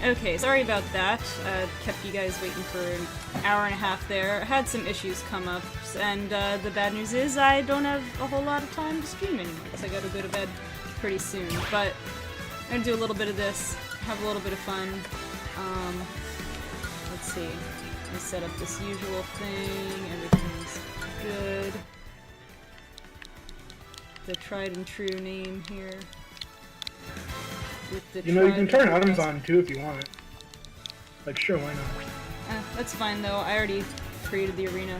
Okay, sorry about that. Kept you guys waiting for an hour and a half there. Had some issues come up, and the bad news is I don't have a whole lot of time to stream anymore, because I gotta go to bed pretty soon. But I'm gonna do a little bit of this, have a little bit of fun. Let's see. I set up this usual thing, everything's good. The tried and true name here. With the you can turn items on too if you want. Like, sure, why not? That's fine though, I already created the arena.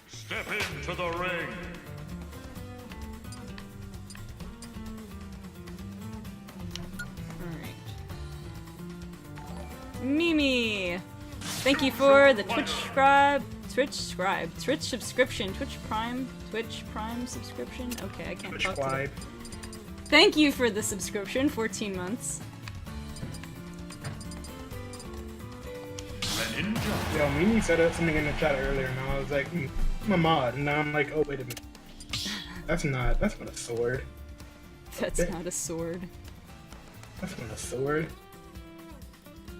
Step into the ring. Mimi! Thank you for the Twitch subscription. Twitch Prime subscription? Okay, I can't talk today. Thank you for the subscription, 14 months. Yo, Mimi said something in the chat earlier and I was like, I'm a mod, and now I'm like, oh wait a minute. That's not a sword. That's not a sword. That's not a sword.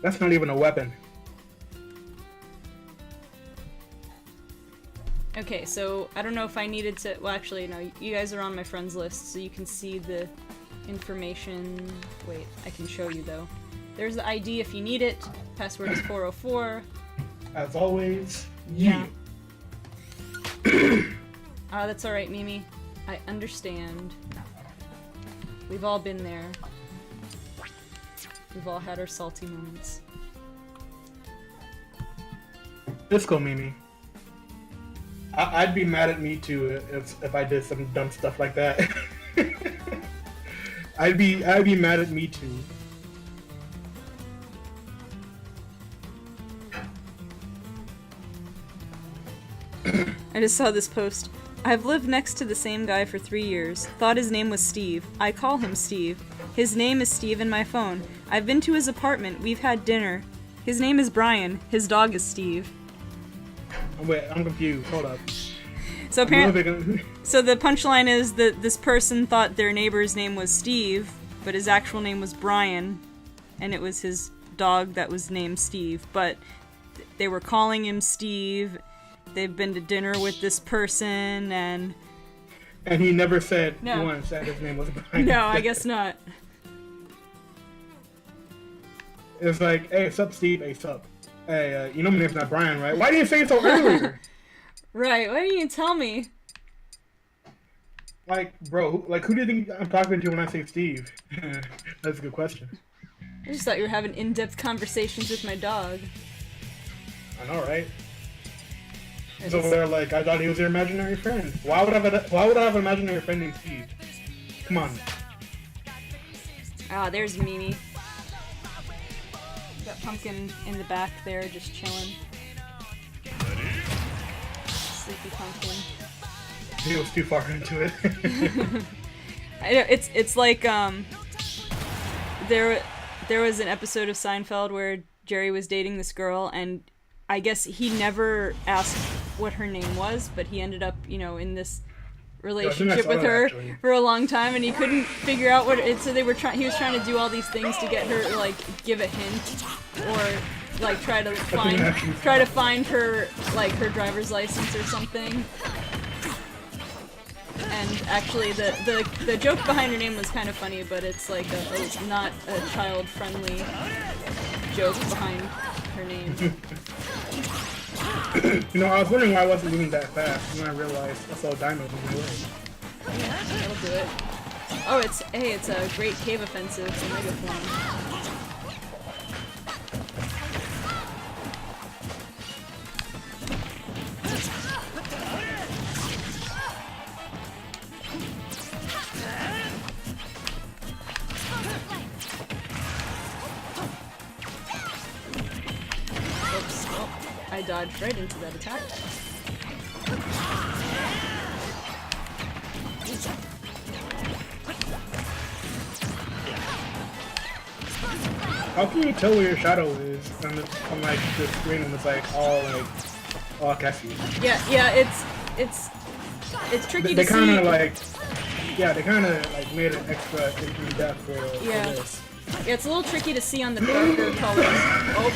That's not even a weapon. Okay, so I don't know if I needed to. Well, actually, no. You guys are on my friends list, so you can see the information. Wait, I can show you though. There's the ID if you need it. Password is 404. As always. Yeah. That's all right, Mimi. I understand. We've all been there. We've all had our salty moments. Let's go, Mimi. I'd be mad at me too if I did some dumb stuff like that. I'd be mad at me too. I just saw this post. I've lived next to the same guy for 3 years. Thought his name was Steve. I call him Steve. His name is Steve in my phone. I've been to his apartment. We've had dinner. His name is Brian. His dog is Steve. Wait, I'm confused. Hold up. So apparently, so the punchline is that this person thought their neighbor's name was Steve, but his actual name was Brian, and it was his dog that was named Steve. But they were calling him Steve. They've been to dinner with this person, and he never said once that his name was Brian. No, I guess not. It's like, hey, sup, Steve? Hey, sup? Hey, you know my name's not Brian, right? Why didn't you say it so earlier? Right, why didn't you tell me? Like, bro, who do you think I'm talking to when I say Steve? That's a good question. I just thought you were having in-depth conversations with my dog. I know, right? So they're like, I thought he was your imaginary friend. Why would I have an imaginary friend named Steve? Come on. Ah, there's Mimi. Got Pumpkin in the back there, just chilling. Sleepy Pumpkin. He was too far into it. I know, it's like there was an episode of Seinfeld where Jerry was dating this girl, and I guess he never asked what her name was, but he ended up, in this relationship with her for a long time, and he couldn't figure out what it. So he was trying to do all these things to get her, like, give a hint, or like try to find her, like, her driver's license or something. And actually, the joke behind her name was kind of funny, but it's like not a child-friendly joke behind her name. I was wondering why I wasn't moving that fast, and then I realized I saw a diamond on my way. Yeah, that'll do it. Oh, it's a great cave offensive for Megaform. Oops, well, I dodged right into that attack. How can you tell where your shadow is on like the screen and it's like all Cassie? Yeah, it's tricky They to see. kind of like Yeah, they kind of like made it extra in depth for this. Yeah, it's a little tricky to see on the darker colors. Oh,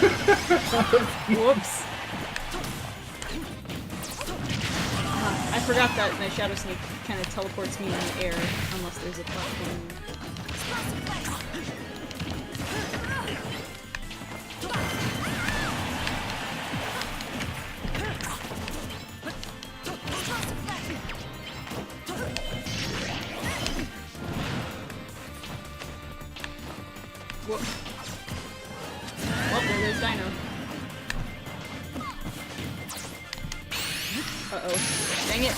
whoops. I forgot that my Shadow Sneak kind of teleports me in the air, unless there's a platform. Whoop. Well, there goes Dino. Uh-oh. Dang it.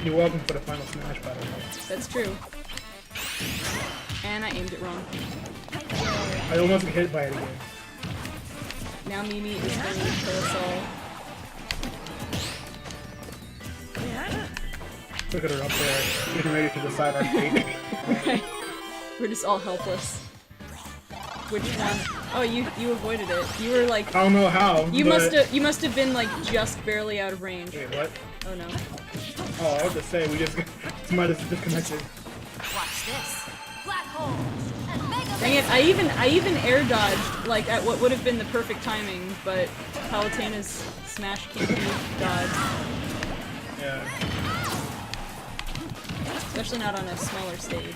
You're welcome for the final smash battle. That's true. And I aimed it wrong. I almost got hit by it again. Now Mimi is going to kill us all. Look at her up there, getting ready to decide our fate. Right. We're just all helpless. Which one? Oh, you avoided it. You were like. I don't know how. You must have been like just barely out of range. Wait, what? Oh no. Oh, I was just saying we just somebody just disconnected. Watch this. Black hole. And mega Dang it! I even air dodged like at what would have been the perfect timing, but Palutena's smash can't be dodged. Yeah. Especially not on a smaller stage.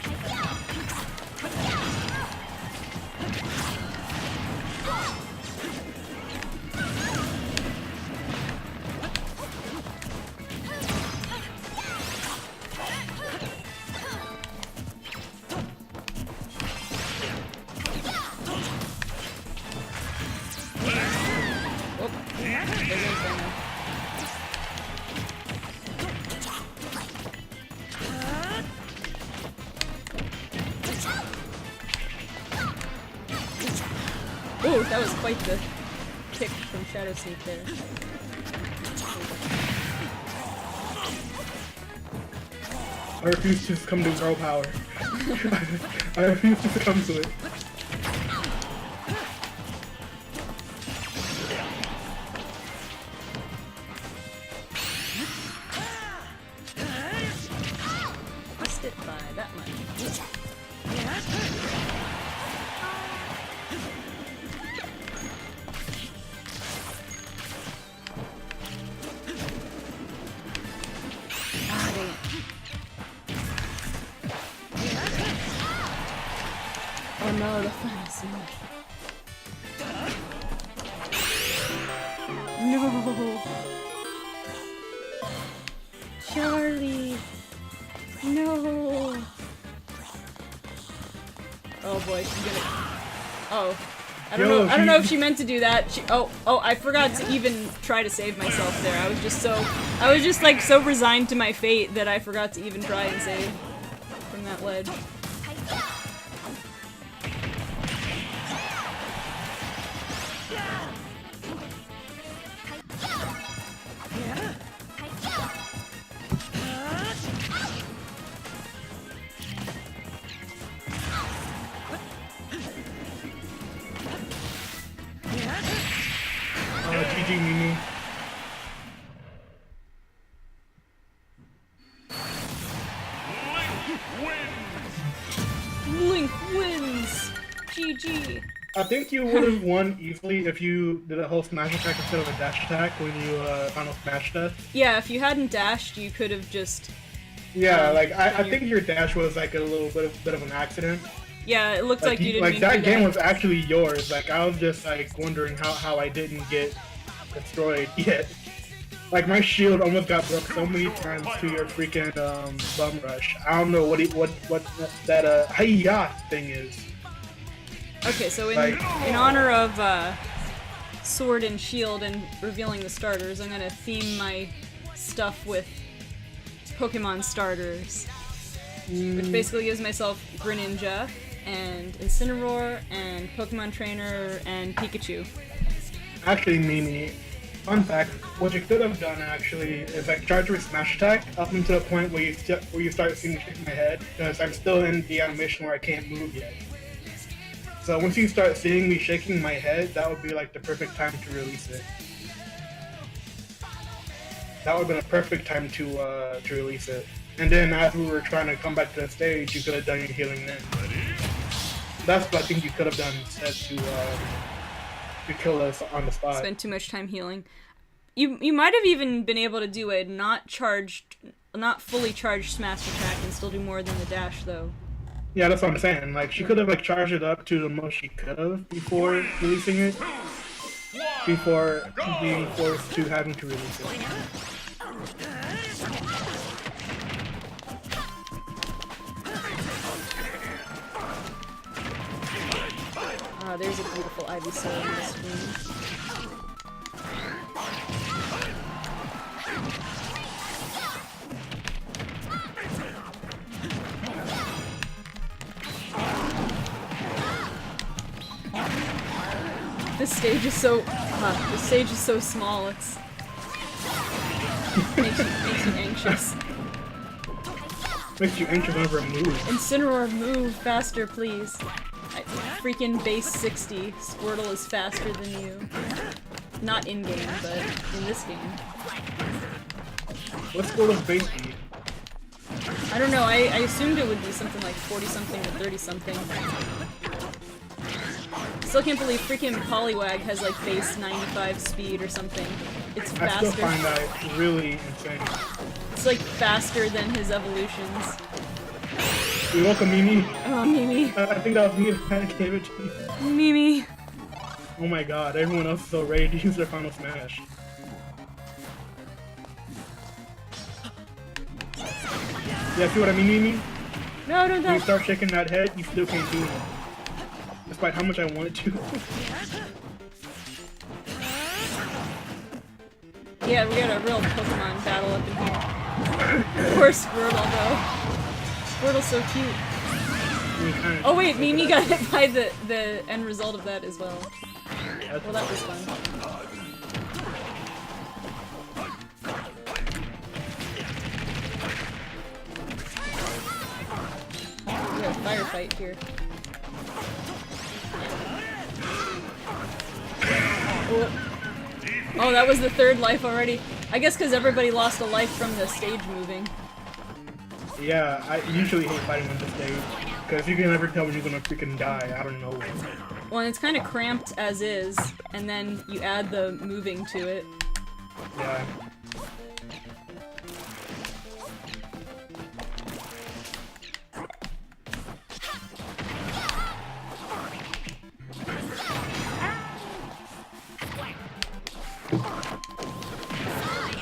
Oh, there goes Dino. Ooh, that was quite the kick from Shadow Sneak there. I refuse to succumb to girl power. I refuse to succumb to it. Missed it by that much. Ah, dang it. Oh no, the final smash. No! Charlie! No! Oh boy, she's gonna... Oh. I don't know if she meant to do that. Oh, I forgot to even try to save myself there. I was just like so resigned to my fate that I forgot to even try and save from that ledge. GG Mimi. Link wins! GG! I think you would have won easily if you did a whole smash attack instead of a dash attack when you final smash that. Yeah, if you hadn't dashed, you could have just... Yeah, like I think your dash was like a little bit of an accident. Yeah, it looked like you didn't like mean that to game dash. was actually yours. Like I was just like wondering how I didn't get destroyed yet. Like my shield almost got broke so many times to your freaking bum rush. I don't know what that hi-ya thing is. Okay, so in Like- honor of Sword and Shield and revealing the starters, I'm gonna theme my stuff with Pokemon starters. Which basically gives myself Greninja, and Incineroar, and Pokemon Trainer, and Pikachu. Actually, Mimi, fun fact, what you could have done actually is like charge your smash attack up until the point where you start seeing me shake my head, because I'm still in the animation where I can't move yet. So once you start seeing me shaking my head, that would be like the perfect time to release it. that would have been a perfect time to release it. And then as we were trying to come back to the stage, you could have done your healing then. That's what I think you could have done instead to kill us on the spot. Spent too much time healing. You might have even been able to do a not fully charged smash attack and still do more than the dash though. Yeah, that's what I'm saying. Like she could have like charged it up to the most she could have before releasing it. Before being forced to having to release it. Ah, there's a beautiful Ivysaur on the screen. This stage is so small. It's makes you anxious. Makes you anxious over a move. Incineroar, move faster, please. Freaking base 60. Squirtle is faster than you. Not in game, but in this game. What's Squirtle's base speed? I don't know. I assumed it would be something like 40 something to 30 something. Still can't believe freaking Poliwag has like base 95 speed or something. It's faster. I still find that really insane. It's like faster than his evolutions. You welcome Mimi. Oh, Mimi. I think that was me that gave it to you. Mimi. Oh my god, everyone else is so ready to use their final smash. Yeah, see what I mean, Mimi? No, don't When you start shaking that head, you still can't do it. Despite how much I wanted to. Yeah, we got a real Pokemon battle up in here. Poor Squirtle, though. Squirtle's so cute. Oh wait, Mimi got hit by the end result of that as well. Well, that was fun. We got a firefight here. Oh, that was the third life already. I guess because everybody lost a life from the stage moving. Yeah, I usually hate fighting on this stage. Because you can never tell when you're gonna freaking die out of nowhere. Well, and it's kind of cramped as is, and then you add the moving to it. Yeah.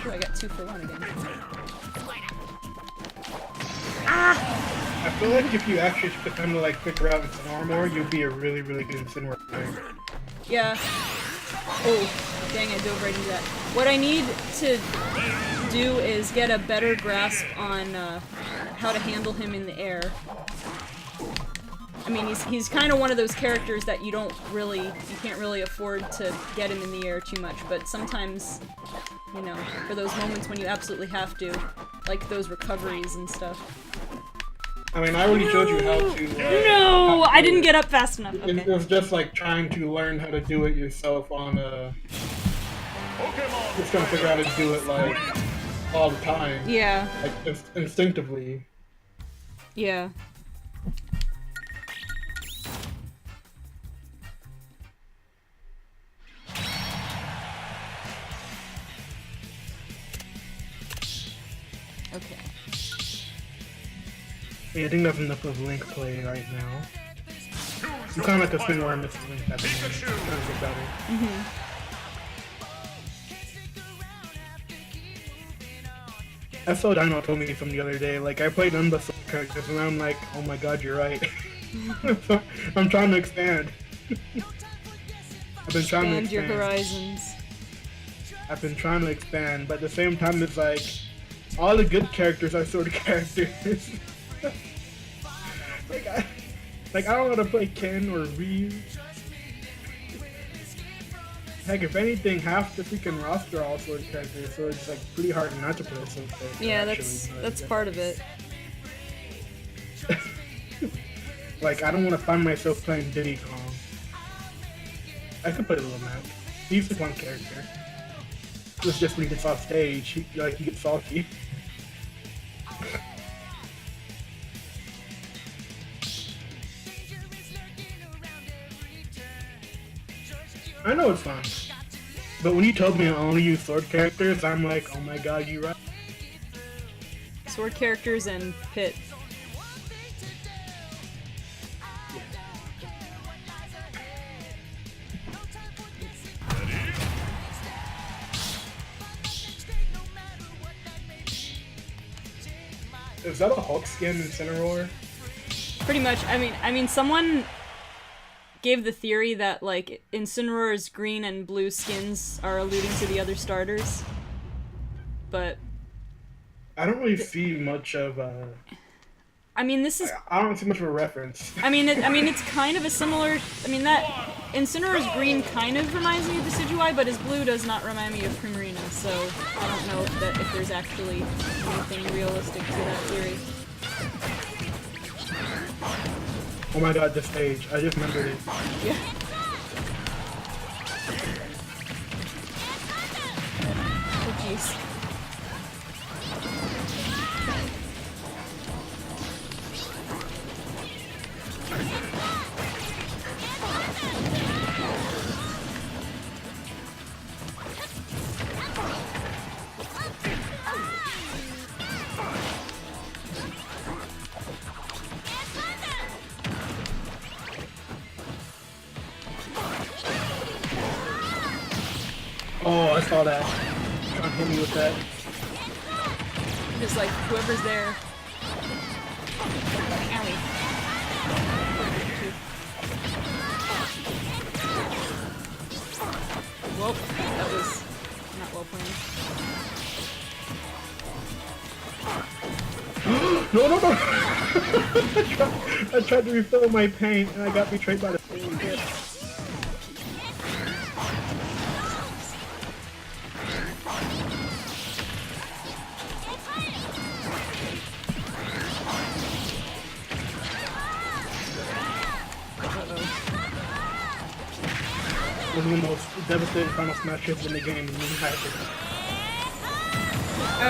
Ooh, I got 2 for 1 again. I feel like if you actually could kind of like figure out Incineroar more, you'd be a really, really good Incineroar player. Yeah. Oh, dang, I dove right into that. What I need to do is get a better grasp on how to handle him in the air. I mean, he's kind of one of those characters that you can't really afford to get him in the air too much, but sometimes, you know, for those moments when you absolutely have to, like those recoveries and stuff. I mean, I already showed you how to. No, I didn't get up fast enough. Okay. It was just like trying to learn how to do it yourself on just trying to figure out how to do it like all the time. Yeah. Like instinctively. Yeah. Okay. Yeah, I think that's enough of Link play right now. You kind of like a Incineroar and Mrs. Link at the moment. It's trying to get better. SO Dino told me something the other day, like I played none but characters and I'm like, oh my god, you're right. So, I'm trying to expand. I've been trying to expand. Your horizons. I've been trying to expand, but at the same time it's like, all the good characters are sort of characters. I don't know how to play Ken or Ryu. Heck, if anything, half the freaking roster are all sort of characters, so it's like pretty hard not to play some stuff. Yeah, that's part of it. Like, I don't want to find myself playing Diddy Kong. I could play Little Mac. He's just one character. was just when he gets off stage, he gets salty. I know it's fun, but when you told me I only use sword characters, I'm like, oh my god, you right. Sword characters and Pit. Is that a Hulk skin in Cineroar? Pretty much. I mean, someone gave the theory that like Incineroar's green and blue skins are alluding to the other starters, but I don't really see much of. I mean, this is. I don't see much of a reference. I mean, it's kind of a similar. I mean, that Incineroar's green kind of reminds me of Decidueye, but his blue does not remind me of Primarina. So I don't know if there's actually anything realistic to that theory. Oh my god, this stage! I just remembered it. Yeah. Oh jeez. Oh, I saw that. Don't hit me with that. Just like whoever's there. Owie. Well, that was not well planned. No, no, no! I tried to refill my paint and I got betrayed by the same hit. One of the most devastating final smash hits in the game.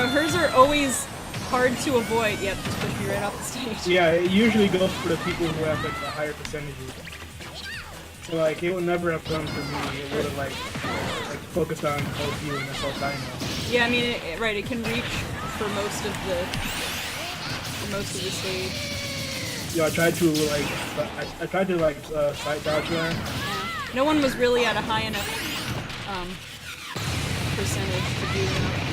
Hers are always hard to avoid. Yep, just push me right off the stage. Yeah, it usually goes for the people who have like the higher percentages. So like, it would never have done for me. It would have like focused on both you and that's all I know. Yeah, I mean, right. It can reach for most of the stage. Yeah, I tried to side dodge that. No one was really at a high enough percentage to do that.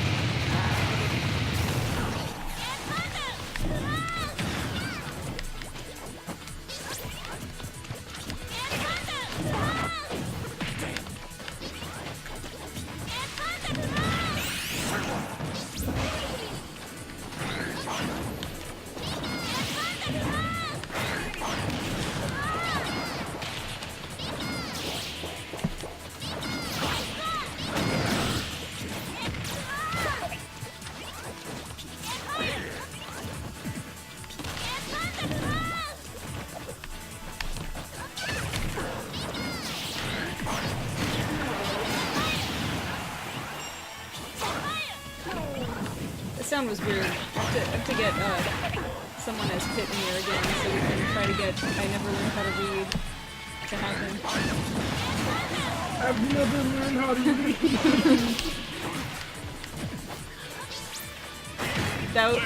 Sound was weird. I have to get someone as Pit in there again so we can try to get I never learned how to read to happen. I've never learned how to read.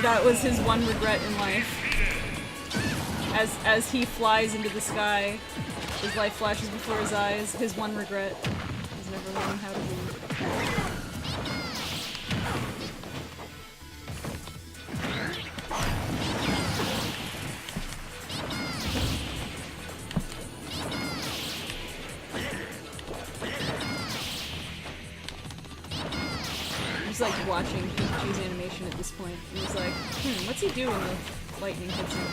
That was his one regret in life. As he flies into the sky, his life flashes before his eyes. His one regret is never learning how to read. Like watching Pikachu's animation at this point. He was like, what's he do when the lightning hits him?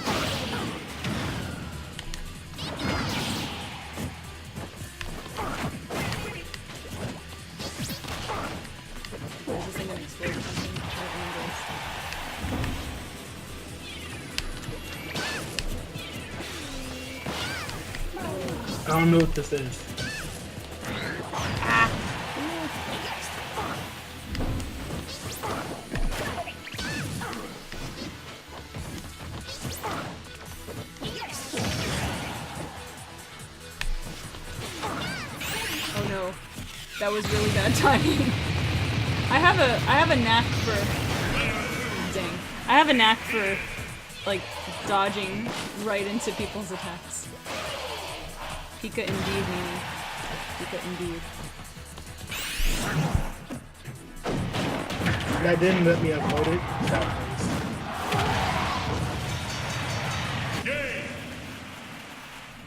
Or is this thing gonna explode or something? I don't remember. I don't know what this is. That was really bad timing. I have a knack for dang. I have a knack for like dodging right into people's attacks. Pika indeed, Nina. Pika indeed. That didn't let me upload it. That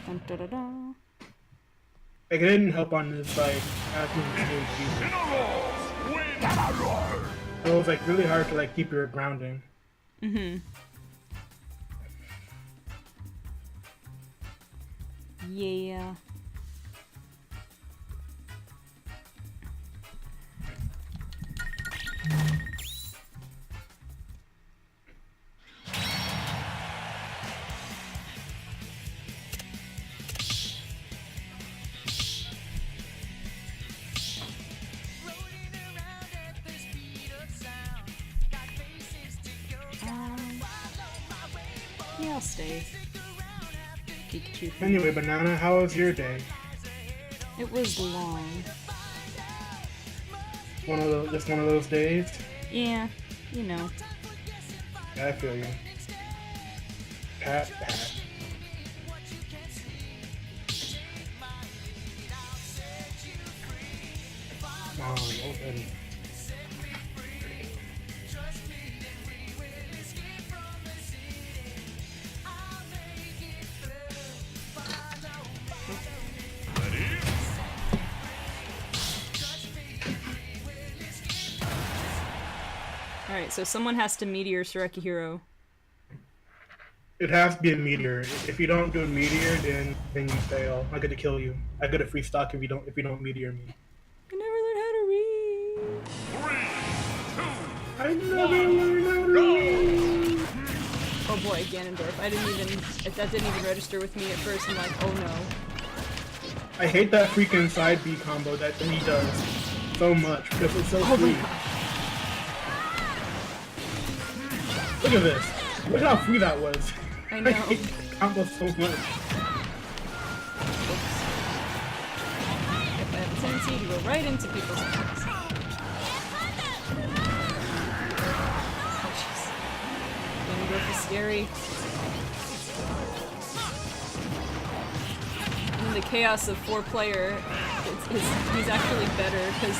Dun, da, da, da. like, it didn't help on this, like, asking me to do it was, like, really hard to, like, keep your grounding. Mm-hmm. Yeah. Yeah, I'll stay. Pikachu. Anyway, Banana, how was your day? It was long. Just one of those days? Yeah, you know. Yeah, I feel you. Pat. Open. Alright, so someone has to Meteor Surekihiro. It has to be a meteor. If you don't do a meteor, then you fail. I get to kill you. I get a free stock if you don't meteor me. I never learned how to read. I never learned how to read. Oh boy, Ganondorf. That didn't even register with me at first. I'm like, oh no. I hate that freaking side B combo that he does so much because it's so free. Look at this. Look at how free that was. I know. I hate that combo so much. Oops. If I have a tendency to go right into people's attacks. Oh jeez. Ganondorf is scary. In the chaos of 4-player, he's actually better because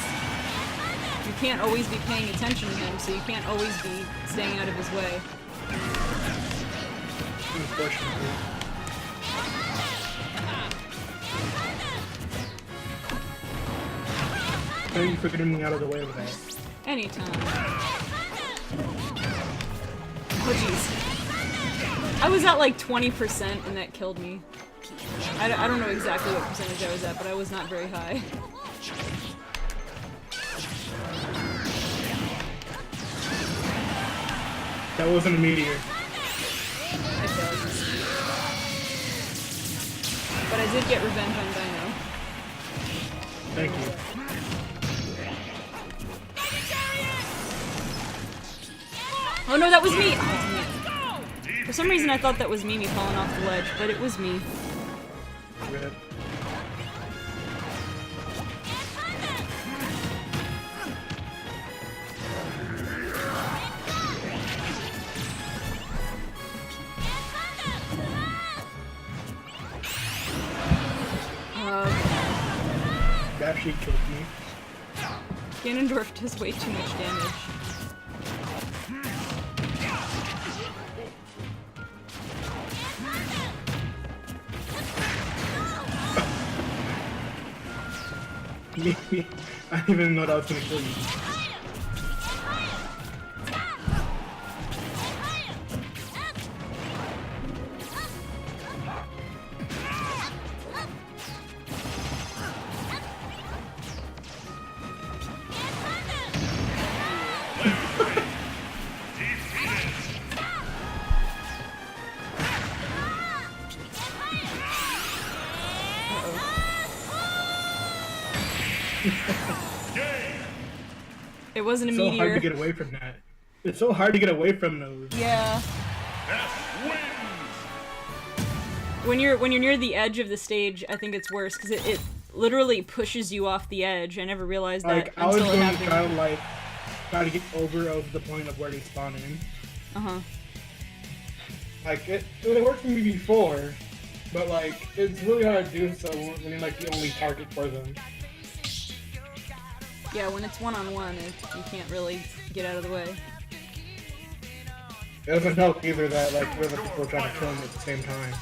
you can't always be paying attention to him, so you can't always be staying out of his way. Unfortunately. Thank you for getting me out of the way of that. Anytime. Oh jeez. I was at like 20% and that killed me. I don't know exactly what percentage I was at, but I was not very high. That wasn't a meteor. I failed. But I did get revenge on Dino. Thank you. Oh no, that was me! Oh, dang it. For some reason I thought that was Mimi falling off the ledge, but it was me. Rip. That actually killed me. Ganondorf does way too much damage. Maybe. I didn't even know that was gonna kill you. It wasn't a It's so meteor. hard to get away from that. It's so hard to get away from those. Yeah. When you're near the edge of the stage, I think it's worse because it literally pushes you off the edge. I never realized that Like, I was until it going to happened. try to, like, try to get over the point of where they spawn in. Uh-huh. Like, it worked for me before, but, like, it's really hard to do so when you're, like, the only target for them. Yeah, when it's one-on-one, you can't really get out of the way. It doesn't help either that, like, we're the people trying to kill him at the same time.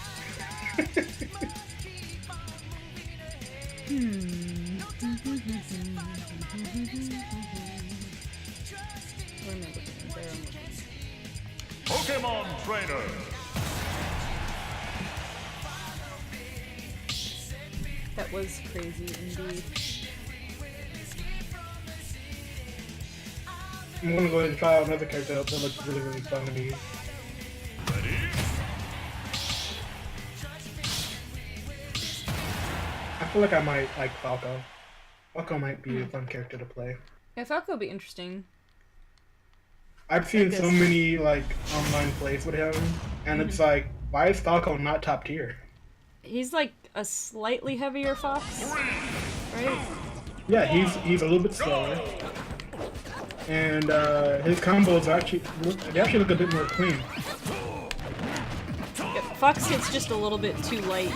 Where am I looking? There I'm looking. Pokemon Trainer. That was crazy indeed. I'm gonna go ahead and try out another character that looks really, really fun to me. Ready? I feel like I might like Falco. Falco might be a fun character to play. Yeah, Falco would be interesting. I've seen Like so this. many like online plays with him, and it's like, why is Falco not top tier? He's like a slightly heavier fox, right? Yeah, he's a little bit slower, and his combos actually look a bit more clean. Yeah, fox hits just a little bit too light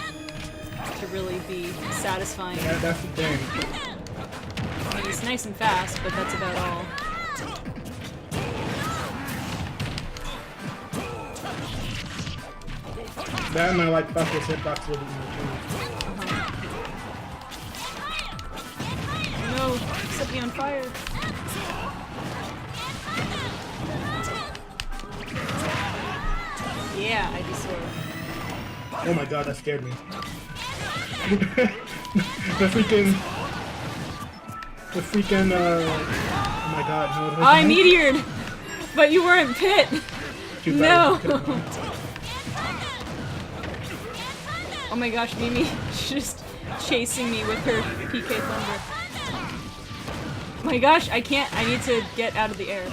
to really be satisfying. Yeah, that's the thing. I mean, he's nice and fast, but that's about all. That and I like Falco's hitbox a little bit more too. No, set me on fire. Yeah, I just swear. Oh my god, that scared me. the freaking, oh my god, no. I meteored, but you weren't Pit. Too No. bad. Oh my gosh, Mimi, she's just chasing me with her PK Thunder. Oh my gosh, I can't. I need to get out of the air.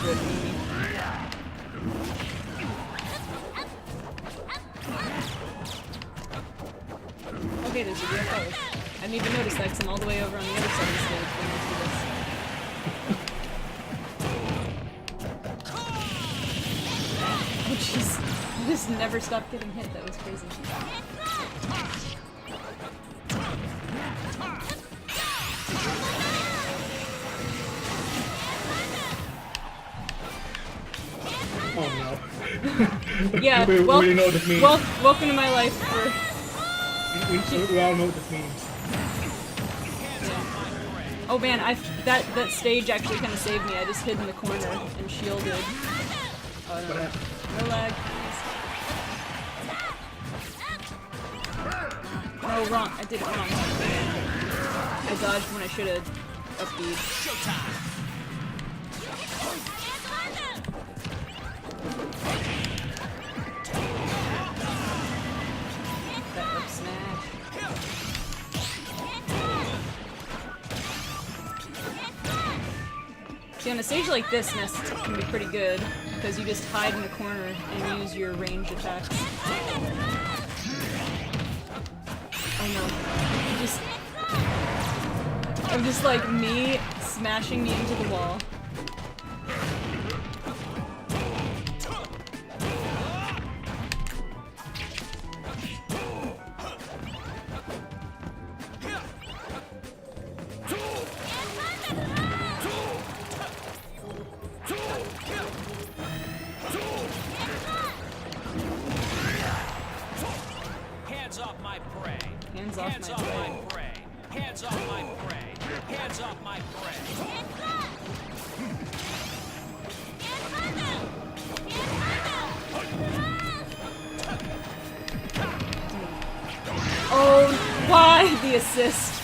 Good, Mimi. Okay, there's a UFO. I didn't even notice that because I'm all the way over on the other side of the stage when I do this. Oh jeez. I just never stopped getting hit. That was crazy. Oh no. Yeah, we well, already know what this means. welcome to my life. We all know what this means. Oh man, that stage actually kind of saved me. I just hid in the corner and shielded. Oh What no. happened? No lag, please. No, wrong. I did it wrong. I dodged when I should have upbeat. That up smash. See, on a stage like this, Nest can be pretty good because you just hide in the corner and use your range attacks. Oh no. I'm just like me smashing me into the wall. Hands off my prey. Hands off Hands my off prey. my prey. Hands off my prey. Hands off my prey. Oh, why the assist?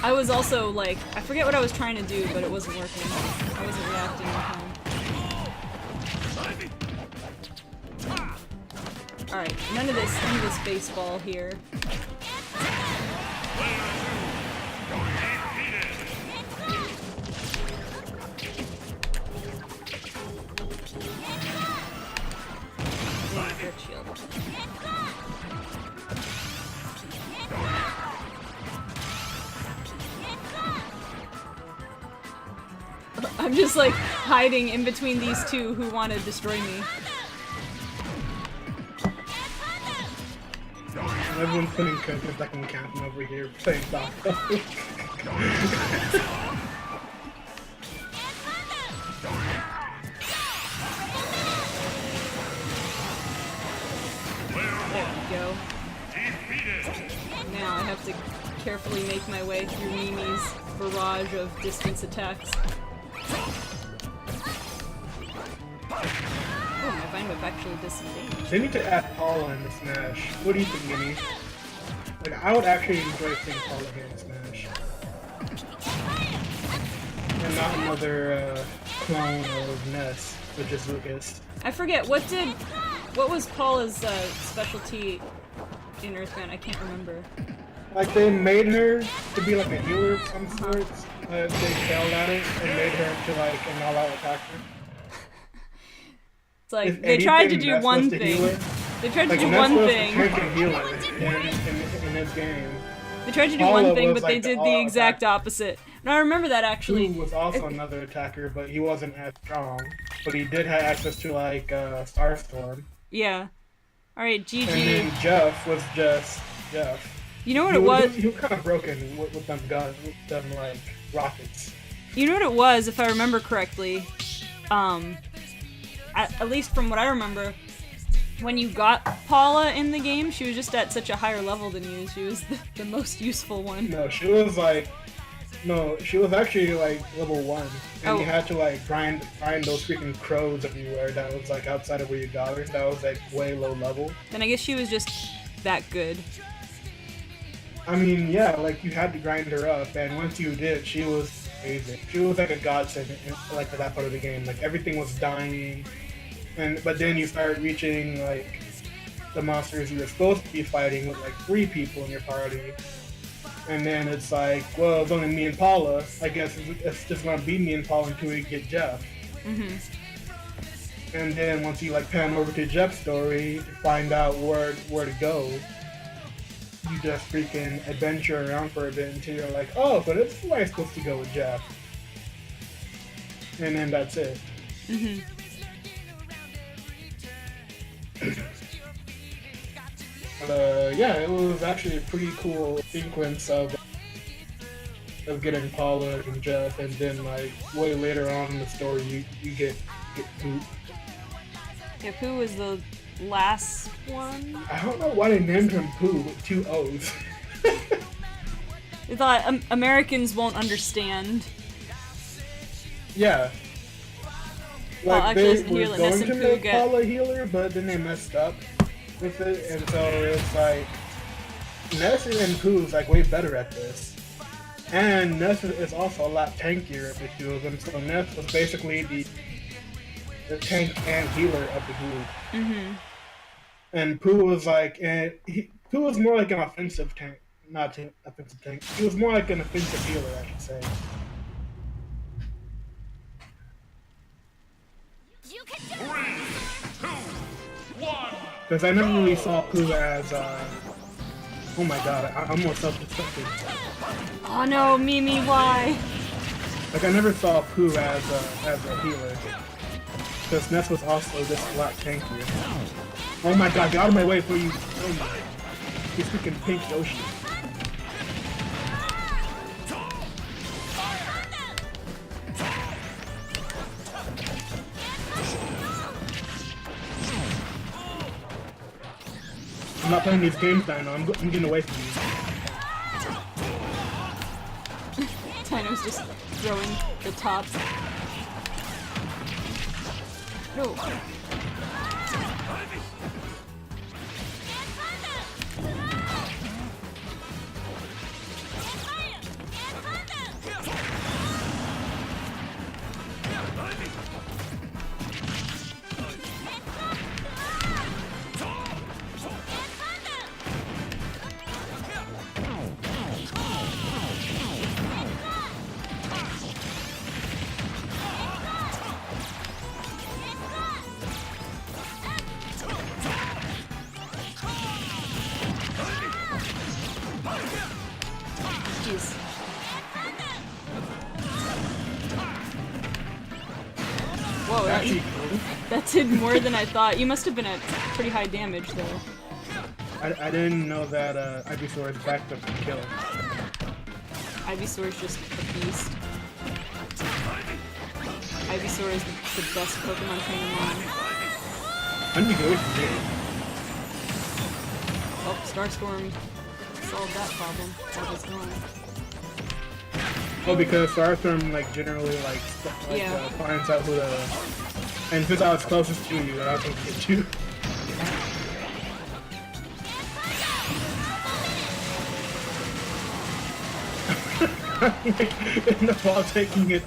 I was also like, I forget what I was trying to do, but it wasn't working. I wasn't reacting in time. Alright, none of this baseball here. I'm just like hiding in between these two who want to destroy me. Everyone's putting coaches that can count them over here playing soccer. Go. Now I have to carefully make my way through Mimi's barrage of distance attacks. Oh, my Vine Whip actually disengaged. They need to add Paula in the Smash. What do you think, Mimi? Like, I would actually enjoy seeing Paula here in Smash. And not another clone of Ness, which is Lucas. I forget, what was Paula's specialty in Earthbound? I can't remember. Like, they made her to be like a healer of some sorts. They failed at it and made her into like an all-out attacker. It's like, If they tried to anything, do Ness one was the thing. healer. They tried to Like, do Ness one was thing. the freaking healer in this game. They tried to do Paula one thing, was, but they like, the did the all-out exact attacker. opposite. And I remember that actually. Who was also another attacker, but he wasn't as strong. But he did have access to like Starstorm. Yeah. Alright, GG. And then Jeff was just Jeff. You know what it was? He was kind of broken with them guns, with them like rockets. You know what it was, if I remember correctly? At least from what I remember, when you got Paula in the game, she was just at such a higher level than you. She was the most useful one. No, she was actually like level 1. And you had to like grind those freaking crows everywhere that was like outside of where you got her. That was like way low level. Then I guess she was just that good. I mean, yeah, like you had to grind her up, and once you did, she was amazing. She was like a godsend in like that part of the game. Like everything was dying, but then you start reaching like the monsters you were supposed to be fighting with like 3 people in your party, and then it's like, well, it's only me and Paula. I guess it's just gonna be me and Paula until we get Jeff. And then once you like pan over to Jeff's story to find out where to go, you just freaking adventure around for a bit until you're like, oh, so this is where I'm supposed to go with Jeff. And then that's it. Yeah, it was actually a pretty cool sequence of getting Paula and Jeff, and then like way later on in the story you get Poop. Yeah, Pooh was the last one. I don't know why they named him Pooh with 2 O's. They thought Americans won't understand. Yeah. Well, Like actually, they here, were let Ness going and to Pooh make get- Paula a healer, but then they messed up with it, and so it's like Ness and Pooh's like way better at this. And Ness is also a lot tankier of the 2 of them, so Ness was basically the tank and healer of the group. And Pooh was like, Pooh was more like an offensive tank, not offensive tank. He was more like an offensive healer, I should say. You can do 3, 2, 1. Because I never really saw Pooh as, oh my god, I'm more self-destructive. Oh no, Mimi, why? Like, I never saw Pooh as a healer. Because Ness was also just a lot tankier. Oh my god, get out of my way before you kill me. He's freaking pink Yoshi. I'm not playing these games now, I'm getting away from you. Tino's just throwing the top. No. That did more than I thought. You must have been at pretty high damage, though. I didn't know that Ivysaur is backed up to kill. Ivysaur is just a beast. Ivysaur is the best Pokemon training on. I need to go with you. Oh, Starstorm solved that problem. That was gone. Oh, because Starstorm like generally finds out who the and since I was closest to you, I was going to get you. In the ball taking it.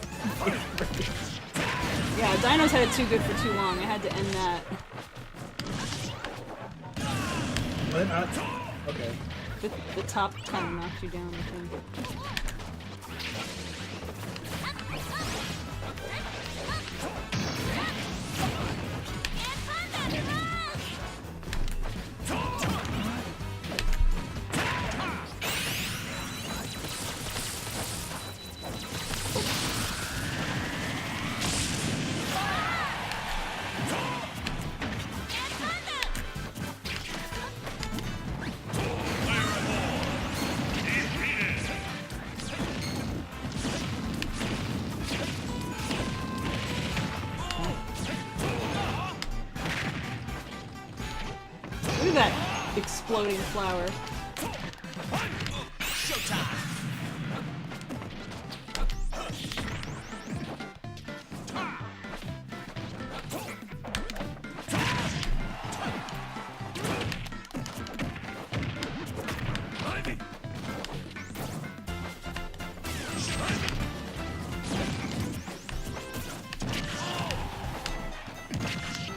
Yeah, Dinos had it too good for too long. I had to end that. What? Okay. The top kind of knocked you down, I think. Look at that exploding flower.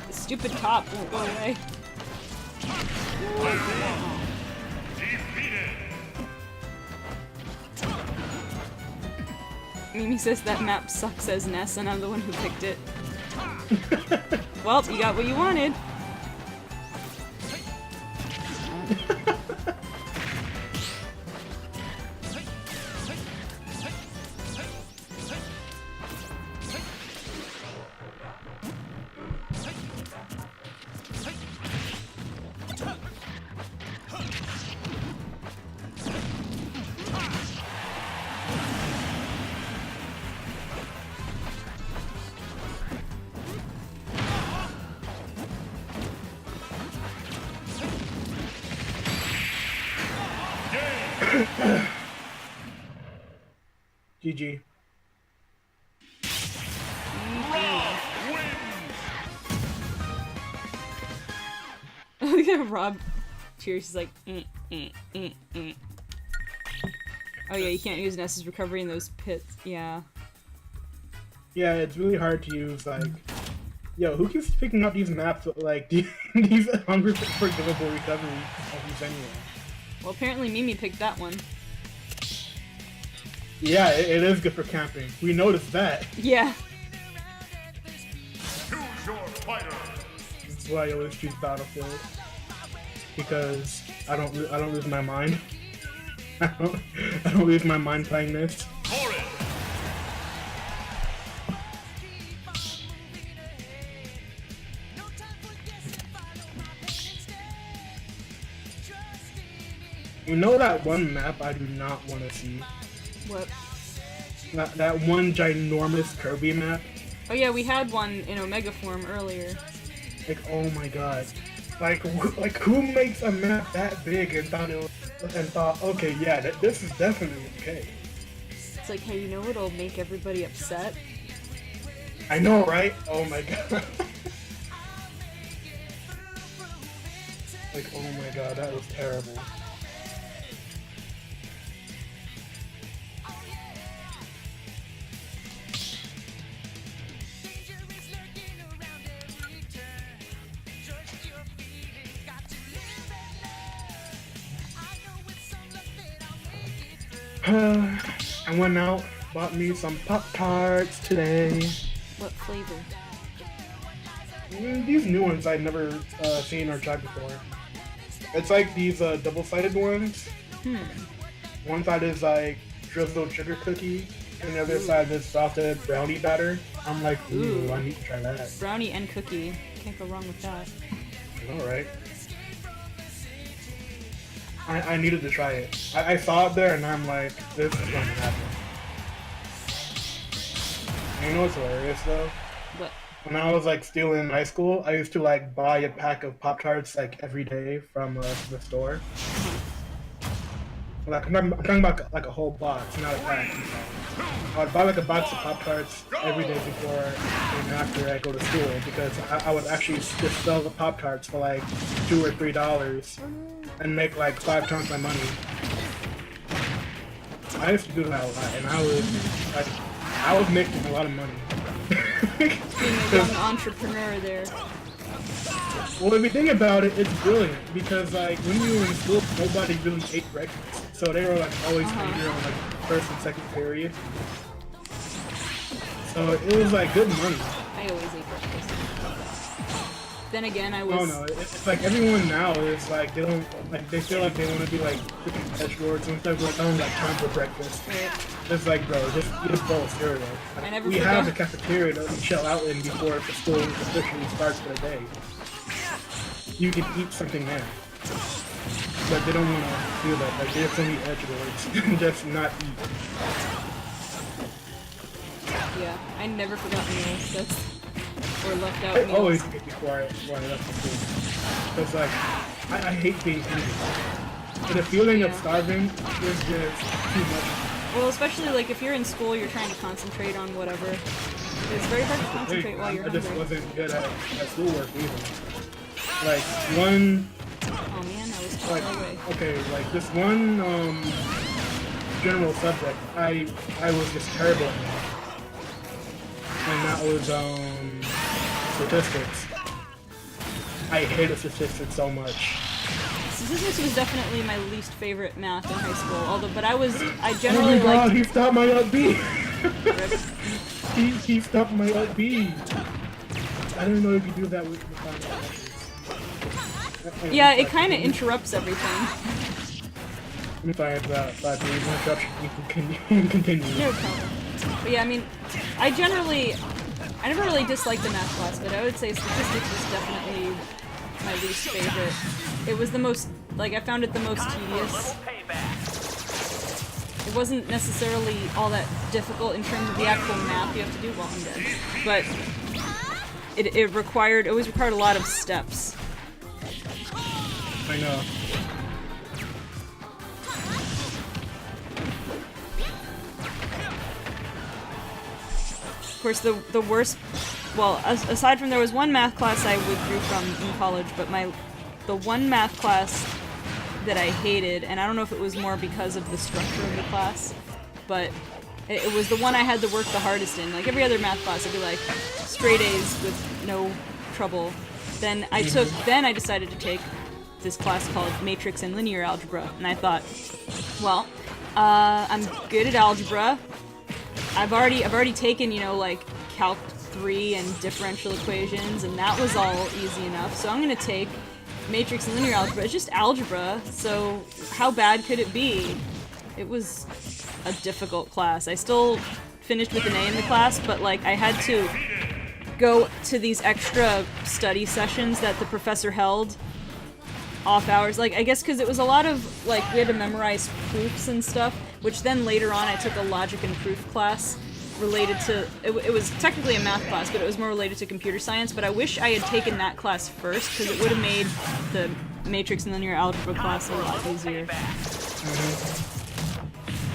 The stupid top won't go away. Mimi says that map sucks as Ness, and I'm the one who picked it. Well, you got what you wanted. GG. Look at Rob. Cheers. He's like, Oh yeah, you can't use Ness's recovery in those pits. Yeah. Yeah, it's really hard to use, like... Yo, who keeps picking up these maps, like, these unforgivable recovery of anyway? Well, apparently Mimi picked that one. Yeah, it is good for camping. We noticed that. Yeah. Choose your fighter. That's why I always choose Battlefield. Because I don't lose my mind. I don't lose my mind playing this. For it. You know that one map I do not want to see? What? That one ginormous Kirby map? Oh yeah, we had one in Omega form earlier. Like, oh my god. Like who makes a map that big and thought, okay, yeah, this is definitely okay. It's like, hey, you know what'll make everybody upset? I know, right? Oh my god. Like, oh my god, that was terrible. I went out, bought me some Pop-Tarts today. What flavor? These new ones I've never seen or tried before. It's like these double-sided ones. One side is like drizzled sugar cookie, And the other side is salted brownie batter. I'm like, ooh, I need to try that. Brownie and cookie. Can't go wrong with that. All right. I needed to try it. I saw it there and I'm like, this is going to happen. And you know what's hilarious though? What? When I was like still in high school, I used to like buy a pack of Pop-Tarts like every day from the store. Like I'm talking about like a whole box, not a pack. I would buy like a box of Pop-Tarts every day before and after I go to school because I would actually just sell the Pop-Tarts for like $2 or $3 and make like 5 times my money. I used to do that a lot, and I was making a lot of money. Being a young entrepreneur there. Well, if you think about it, it's brilliant because like when you were in school, nobody really ate breakfast, so they were like always hungry on like first and second period. So it was like good money. I always ate breakfast. Then again, I was. Oh no, it's like everyone now is like they don't like they feel like they want to be like freaking edge lords and stuff. Like I don't got time for breakfast. Right. It's like bro, just eat a bowl of cereal. Like, I never we forgot. have the cafeteria that we chill out in before the school officially starts for the day. You can eat something there. But they don't want to feel that. Like, they just want to eat edge lords. Just not eat. Yeah, I never forgot meals. That's or left out I meals. always get before I left the school. Because, like, I hate being hungry. But the feeling of starving is just too much. Well, especially like if you're in school, you're trying to concentrate on whatever. It's very hard to concentrate while you're I just hungry. wasn't good at schoolwork either. Like, one... Oh man, I was Like, far away. okay, like, this one, general subject, I was just terrible at it. And that was, statistics. I hated statistics so much. Statistics was definitely my least favorite math in high school. But I Oh generally my god, liked. he stopped my up B! Rip. he stopped my up B! I didn't know you could do that with the final answers. Yeah, it kind of interrupts everything. Let me find that 5 minutes interruption. You can continue. No problem. But yeah, I mean, I never really disliked the math class, but I would say statistics was definitely my least favorite. It was the most, like, I found it the most tedious. It wasn't necessarily all that difficult in terms of the actual math you have to do while I'm dead, but it always required a lot of steps. I know. Of course, the worst, well, aside from there was one math class I withdrew from in college, but the one math class that I hated, and I don't know if it was more because of the structure of the class, but it was the one I had to work the hardest in. Like every other math class, I'd be like straight A's with no trouble. Then I decided to take this class called Matrix and Linear Algebra, and I thought, well, I'm good at algebra. I've already taken, you know, like Calc 3 and differential equations, and that was all easy enough. So I'm gonna take Matrix and Linear Algebra. It's just algebra, so how bad could it be? It was a difficult class. I still finished with an A in the class, but like I had to go to these extra study sessions that the professor held off hours, like I guess because it was a lot of like we had to memorize proofs and stuff, which then later on I took a logic and proof class related to it was technically a math class, but it was more related to computer science. But I wish I had taken that class first because it would have made the matrix and linear algebra class a lot easier.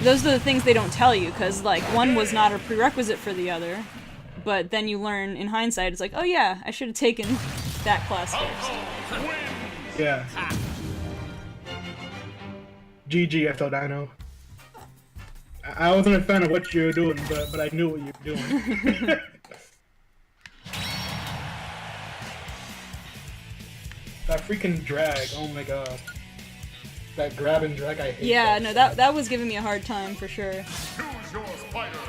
Those are the things they don't tell you, because like one was not a prerequisite for the other, but then you learn in hindsight, it's like, oh yeah, I should have taken that class first. Yeah. GG, FL Dino. I wasn't a fan of what you were doing, but I knew what you were doing. That freaking drag, oh my god. That grab and drag, I hate. Yeah, no, that was giving me a hard time for sure. Choose your fighter.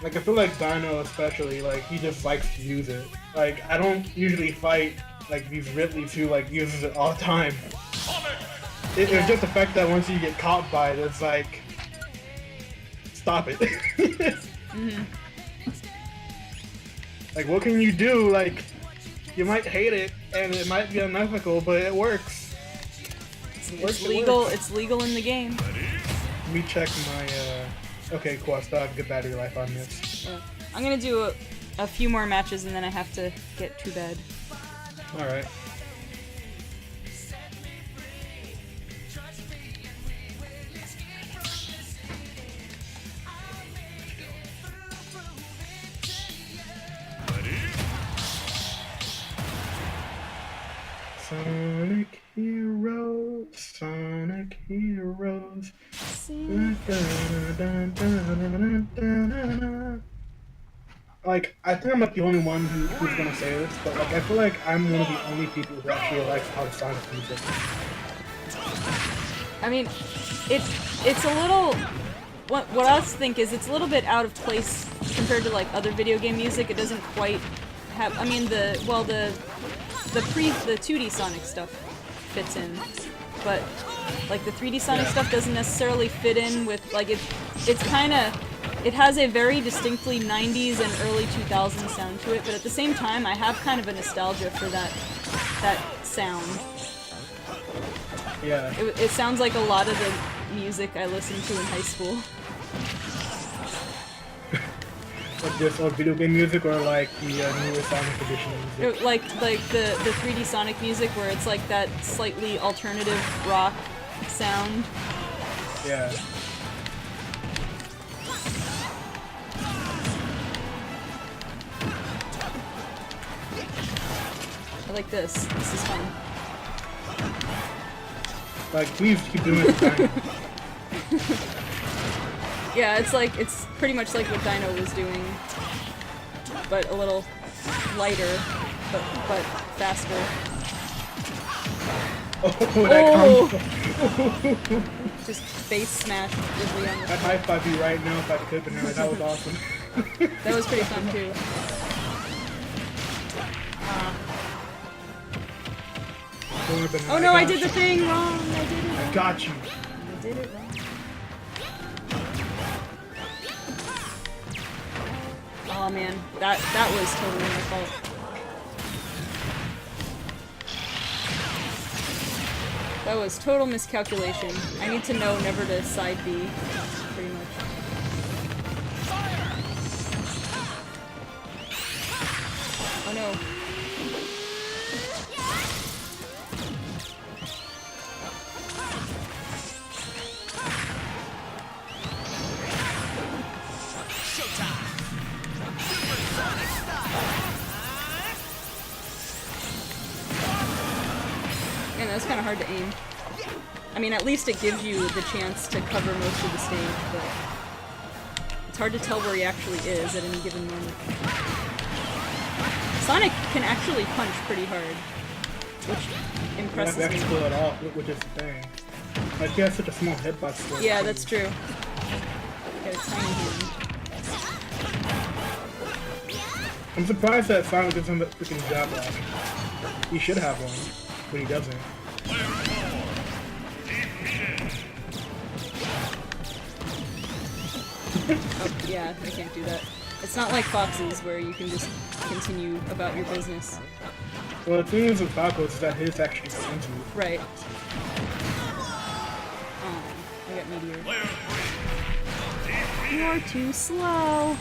Like, I feel like Dino especially, like, he just likes to use it. Like, I don't usually fight, like, these Ridleys who, like, uses it all the time. It's just the fact that once you get caught by it, it's like, stop it. Mm-hmm. Like, what can you do? Like, you might hate it, and it might be unethical, but it works. It's legal. It's legal in the game. Let me check my. Okay, cool. I still have good battery life on this. Yeah. I'm gonna do a few more matches, and then I have to get to bed. All right. Sonic Heroes, Sonic Heroes. Like, I think I'm not the only one who's gonna say this, but like, I feel like I'm one of the only people who actually likes how Sonic music. I mean, it's a little. What I think is it's a little bit out of place compared to like other video game music. It doesn't quite have. I mean, the 2D Sonic stuff fits in, but like the 3D Sonic stuff doesn't necessarily fit in with like it's kind of. It has a very distinctly 90s and early 2000s sound to it, but at the same time, I have kind of a nostalgia for that sound. Yeah. It sounds like a lot of the music I listened to in high school. Like this old video game music, or like the newer Sonic Edition music? Like the 3D Sonic music, where it's like that slightly alternative rock sound. Yeah. I like this. This is fun. Like, please keep doing it. Yeah, it's pretty much like what Dino was doing, but a little lighter, but faster. Oh, that combo. Just face smash with Leon. I'd high five you right now if I could, but no, that was awesome. That was pretty fun too. Oh no, I did the thing wrong! I did it wrong. I got you. I did it wrong. Oh man, that was totally my fault. That was total miscalculation. I need to know never to side B, pretty much. Oh no. Man, that's kind of hard to aim. I mean, at least it gives you the chance to cover most of the stage, but it's hard to tell where he actually is at any given moment. Sonic can actually punch pretty hard, which impresses me. That's cool at all, which is the thing. Like, he has such a small hitbox. Yeah, that's true. Got a tiny hand. I'm surprised that Sonic doesn't have a freaking job lock. He should have one, but he doesn't. Oh, yeah, I can't do that. It's not like Fox's where you can just continue about your business. Well, the thing is with Fox is that his actually sends you. Right. Oh, I got Meteor. You're too slow.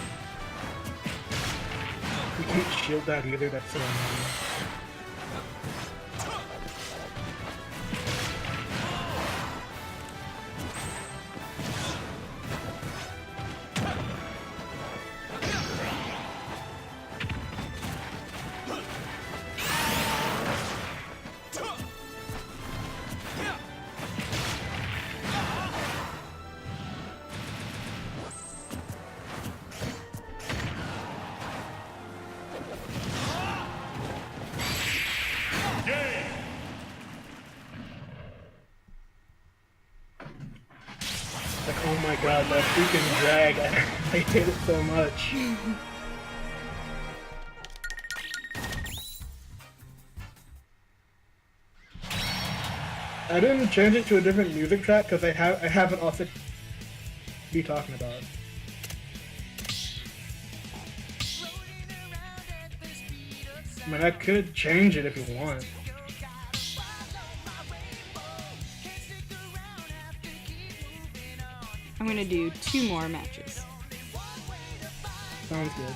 You can't shield that either, that's so annoying. Like, oh my god, that freaking drag, I hate it so much. I didn't change it to a different music track because I haven't also be talking about. I mean, I could change it if you want. I'm gonna do 2 more matches. Sounds good.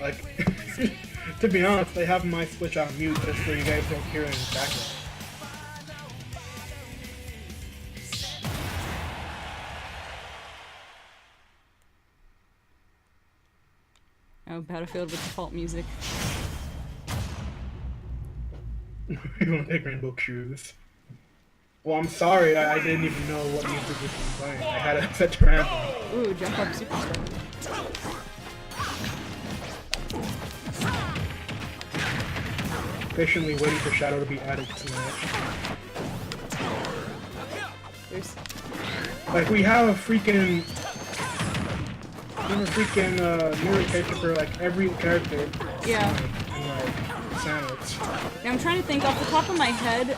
Like, to be honest, I have my Switch on mute just so you guys don't hear it in the background. Oh, Battlefield with default music. You don't take Rainbow Shoes. Well, I'm sorry, I didn't even know what music was playing. I had it set to random. Ooh, jump up superstar. Patiently waiting for Shadow to be added to the match. There's... Like, we have a freaking mirror character for like every character. Yeah. And like Samus. Yeah, I'm trying to think off the top of my head.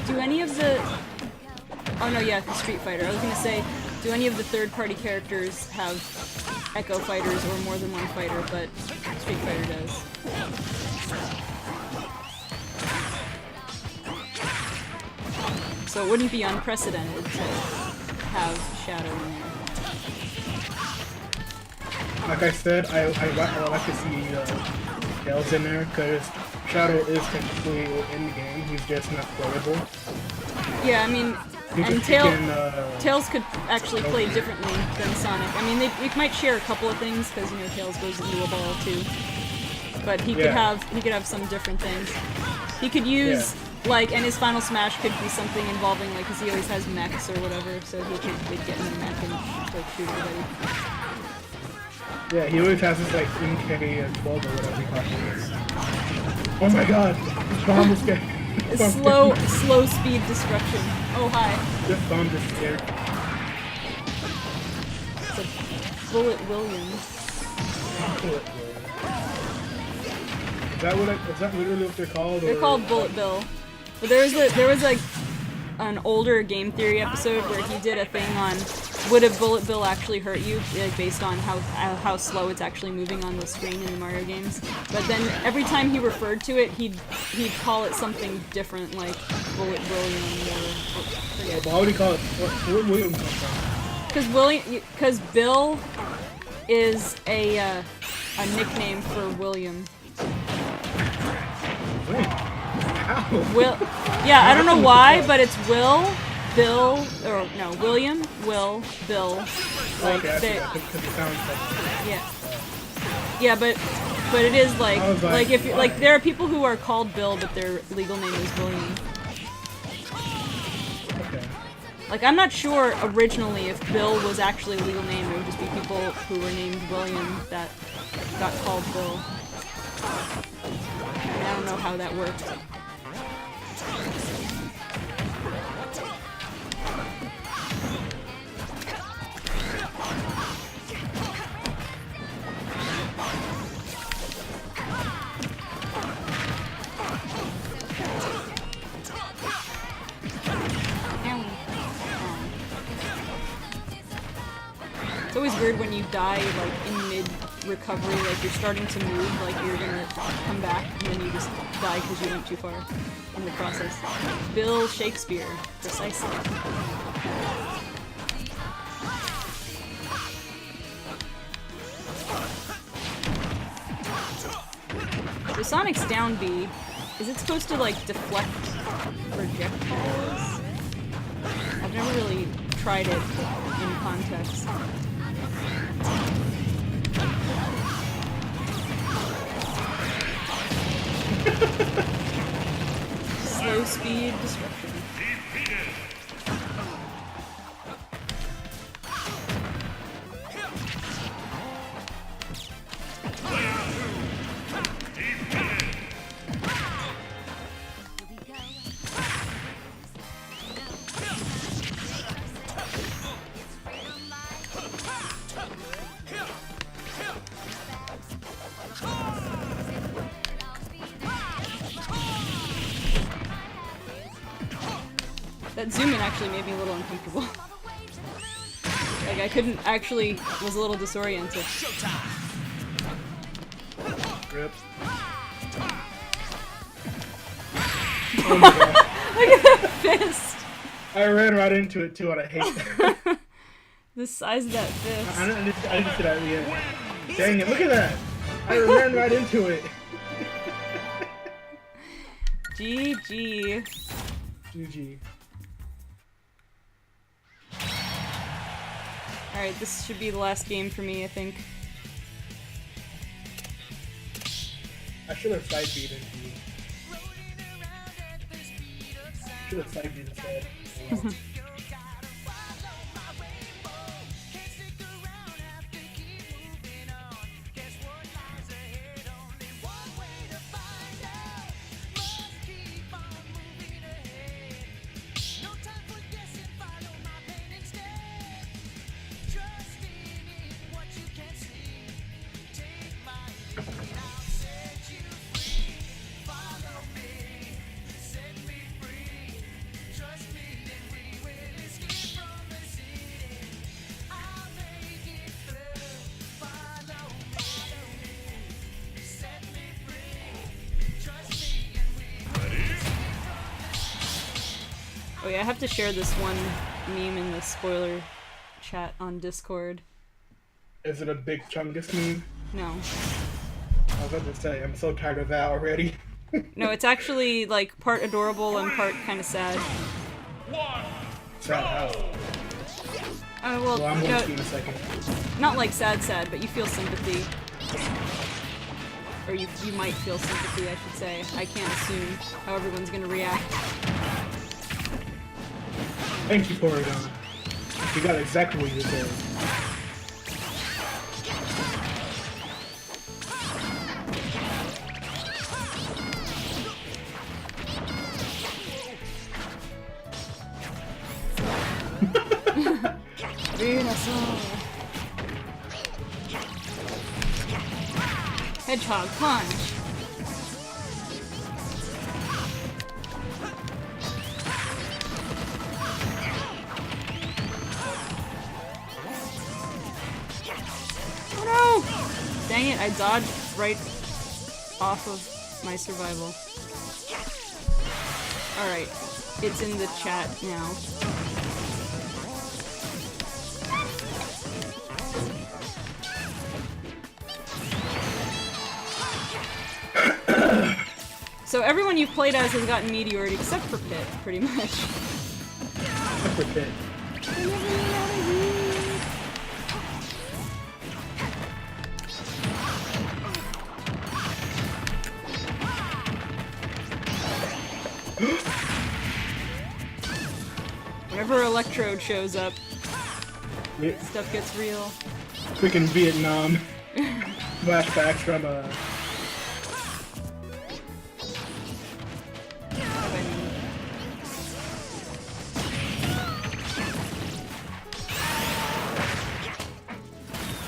Do any of the... Oh no, yeah, the Street Fighter. I was gonna say, do any of the third-party characters have Echo Fighters or more than one fighter, but Street Fighter does. So it wouldn't be unprecedented to have Shadow in there. Like I said, I like to see Tails in there because Shadow is technically in the game. He's just not playable. Yeah, I mean, and Tails could actually play differently than Sonic. I mean, they might share a couple of things because you know Tails goes into a ball too. But he could have some different things. He could use like, and his final smash could be something involving like, because he always has mechs or whatever, so they'd get in the mech and like shoot everybody. Yeah, he always has his like MK12 or whatever he calls it. Oh my god! This bomb is scared. Slow speed destruction. Oh hi. This bomb is scared. It's a Bullet Williams. Is that literally what they're called? They're called Bullet Bill. But there was like an older Game Theory episode where he did a thing on would a Bullet Bill actually hurt you, like, based on how slow it's actually moving on the screen in the Mario games. But then every time he referred to it, he'd call it something different, like Bullet William or forget. Why would he call it? What William come from? Because Bill is a nickname for William. Yeah, I don't know why, but it's Will, Bill, or no, William, Will, Bill. Like yeah, but it is like if like there are people who are called Bill, but their legal name is William. Okay. Like I'm not sure originally if Bill was actually a legal name. It would just be people who were named William that got called Bill. And I don't know how that worked. It's always weird when you die like in mid-recovery, like you're starting to move, like you're gonna come back, and then you just die because you went too far in the process. Bill Shakespeare, precisely. So Sonic's down B, is it supposed to like deflect projectiles? I've never really tried it in context. Slow speed destruction. That zoom in actually made me a little uncomfortable. Like I couldn't actually, was a little disoriented. Rip. Oh my god. Look at that fist! I ran right into it too, and I hate that. The size of that fist. I just did that again. Dang it, look at that! I ran right into it. GG. GG. Alright, this should be the last game for me, I think. I should have side beat it. Should have side beat instead. Oh yeah, I have to share this one meme in the spoiler chat on Discord. Is it a big Chungus meme? No. I was about to say, I'm so tired of that already. No, it's actually like part adorable and part kind of sad. Sad how? Well, I'm you going know, to see in a second. not like sad, but you feel sympathy. Or you might feel sympathy, I should say. I can't assume how everyone's gonna react. Thank you, Porygon. You got exactly what you deserve. Hedgehog punch. Oh no! Dang it, I dodged right off of my survival. Alright, it's in the chat now. So everyone you've played as has gotten meteored except for Pit, pretty much. Except for Pit. Whenever Electrode shows up, Yeah. stuff gets real. Freaking Vietnam. Flashbacks from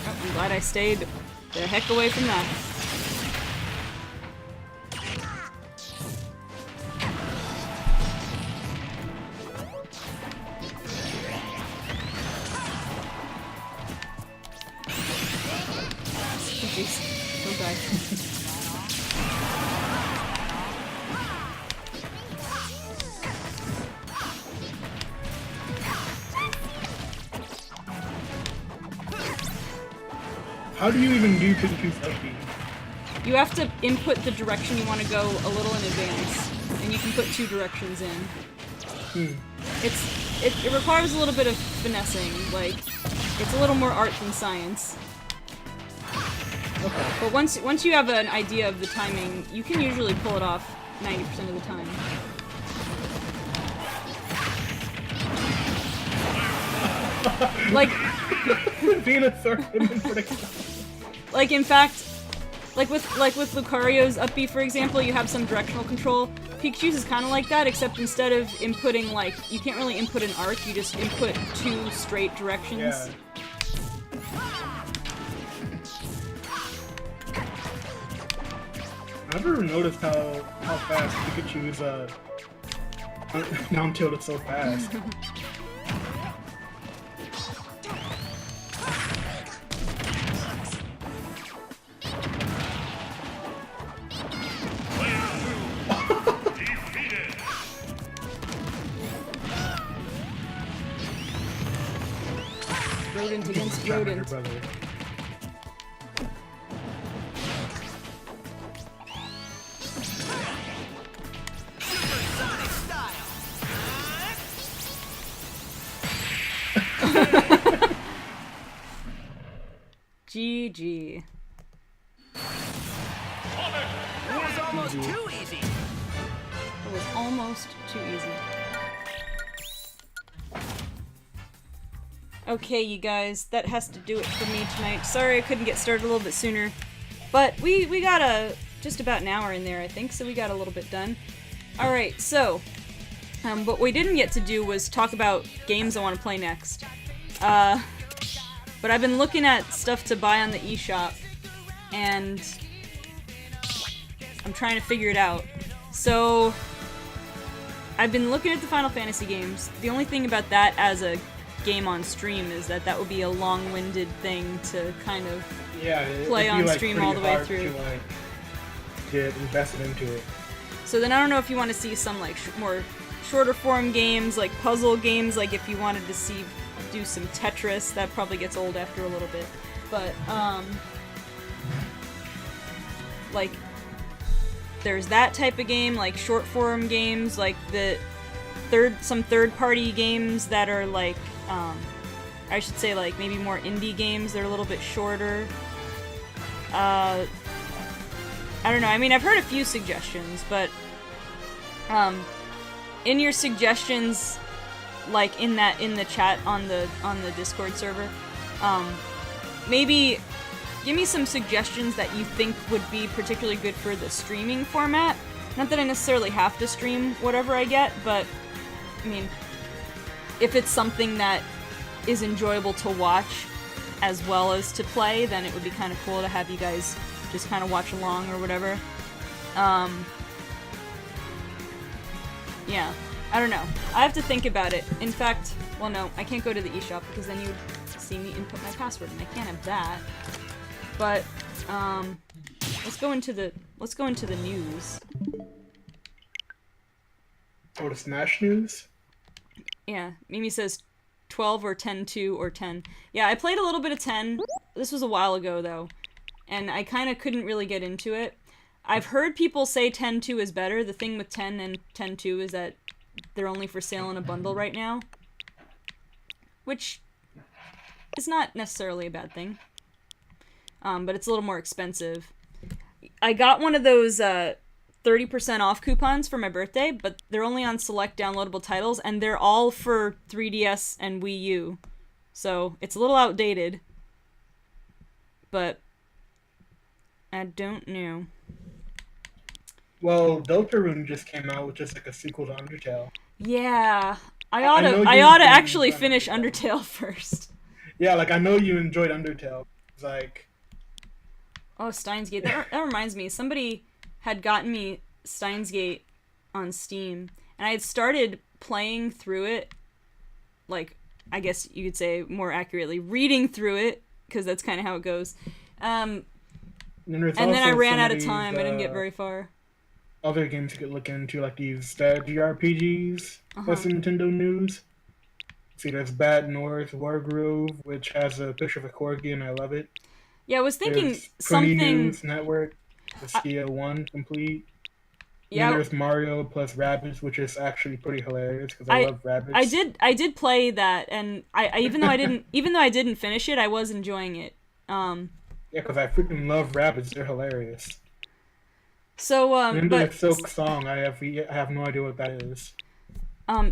I'm glad I stayed the heck away from that. Oh, jeez. Don't die. How do you even do Pikachu selfie? You have to input the direction you want to go a little in advance, and you can put 2 directions in. It requires a little bit of finessing, like, it's a little more art than science. Okay. But once you have an idea of the timing, you can usually pull it off 90% of the time. Like, Venusaur like in fact, like with Lucario's up B, for example, you have some directional control. Pikachu's is kind of like that, except instead of inputting, like, you can't really input an arc, you just input 2 straight directions. Yeah. I've never noticed how fast Pikachu's Down tilted so fast. Defeated. Rodent against Your rodent. brother. Supersonic style. GG. It was almost too easy. It was almost too easy. Okay, you guys, that has to do it for me tonight. Sorry I couldn't get started a little bit sooner. But we got just about an hour in there, I think, so we got a little bit done. Alright, so, what we didn't get to do was talk about games I want to play next. But I've been looking at stuff to buy on the eShop, and I'm trying to figure it out. So, I've been looking at the Final Fantasy games. The only thing about that as a game on stream is that would be a long-winded thing to kind of play on stream all the way through. To, get invested into it. So then I don't know if you want to see some like more shorter form games, like puzzle games, like if you wanted to do some Tetris. That probably gets old after a little bit. But like there's that type of game, like short form games, like some third party games that are like I should say like maybe more indie games. They're a little bit shorter. I don't know. I mean, I've heard a few suggestions, but in your suggestions, like in the chat on the Discord server, maybe give me some suggestions that you think would be particularly good for the streaming format. Not that I necessarily have to stream whatever I get, but I mean, if it's something that is enjoyable to watch as well as to play, then it would be kind of cool to have you guys just kind of watch along or whatever. Yeah, I don't know. I have to think about it. In fact, well, no, I can't go to the eShop because then you'd see me input my password, and I can't have that. But let's go into the news. Oh, the Smash news? Yeah, Mimi says 12 or 10-2 or 10. Yeah, I played a little bit of 10. This was a while ago, though. And I kind of couldn't really get into it. I've heard people say 10-2 is better. The thing with 10 and 10-2 is that they're only for sale in a bundle right now. Which is not necessarily a bad thing. But it's a little more expensive. I got one of those 30% off coupons for my birthday, but they're only on select downloadable titles, and they're all for 3DS and Wii U. So it's a little outdated. But I don't know. Well, Deltarune just came out, which is like a sequel to Undertale. Yeah, I know ought to you actually enjoyed finish Undertale. Undertale first. Yeah, like I know you enjoyed Undertale. It's like, Oh, Steins Gate. That reminds me. Somebody had gotten me Steins Gate on Steam, and I had started playing through it. Like, I guess you could say more accurately, reading through it, because that's kind of how it goes. And then I ran out of time. I didn't get very far. Other games you could look into, like these strategy RPGs. That's the Nintendo news. See, there's Bad North Wargroove, which has a picture of a corgi, and I love it. Yeah, I was thinking There's something. News Network, the Skia 1 complete. Yeah, And there's Mario plus Rabbids, which is actually pretty hilarious because I love Rabbids. I did play that, and I even though I didn't finish it, I was enjoying it. Yeah, because I freaking love Rabbids. They're hilarious. So And but the Silk Song, I have no idea what that is.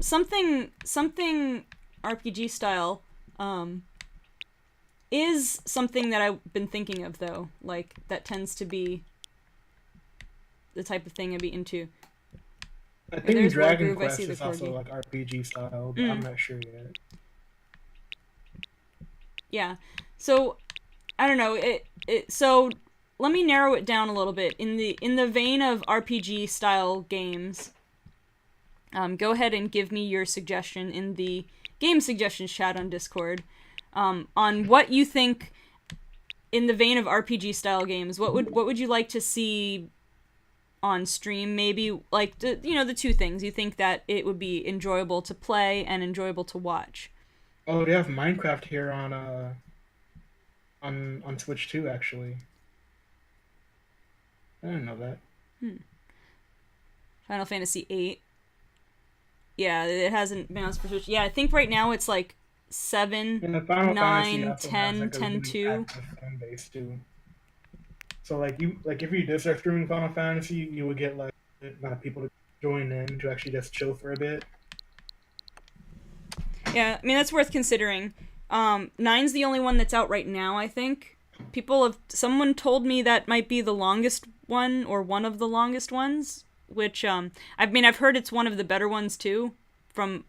something RPG style is something that I've been thinking of, though. Like, that tends to be the type of thing I'd be into. I think there's Dragon Wargroove, I Quest see the is also corgi. like RPG style, but I'm not sure yet. Yeah. So I don't know. So let me narrow it down a little bit. In the vein of RPG style games, go ahead and give me your suggestion in the game suggestions chat on Discord on what you think in the vein of RPG style games. What would you like to see on stream? Maybe like the two things you think that it would be enjoyable to play and enjoyable to watch. Oh, they have Minecraft here on Switch too, actually. I didn't know that. Final Fantasy VIII. Yeah, it hasn't been on Switch. Yeah, I think right now it's like 7, 9, 10, 10, 2. Fan base too. So like if you did start streaming Final Fantasy, you would get like a lot of people to join in to actually just chill for a bit. Yeah, I mean that's worth considering. 9's the only one that's out right now, I think. Someone told me that might be the longest one or one of the longest ones, which I've heard it's one of the better ones too,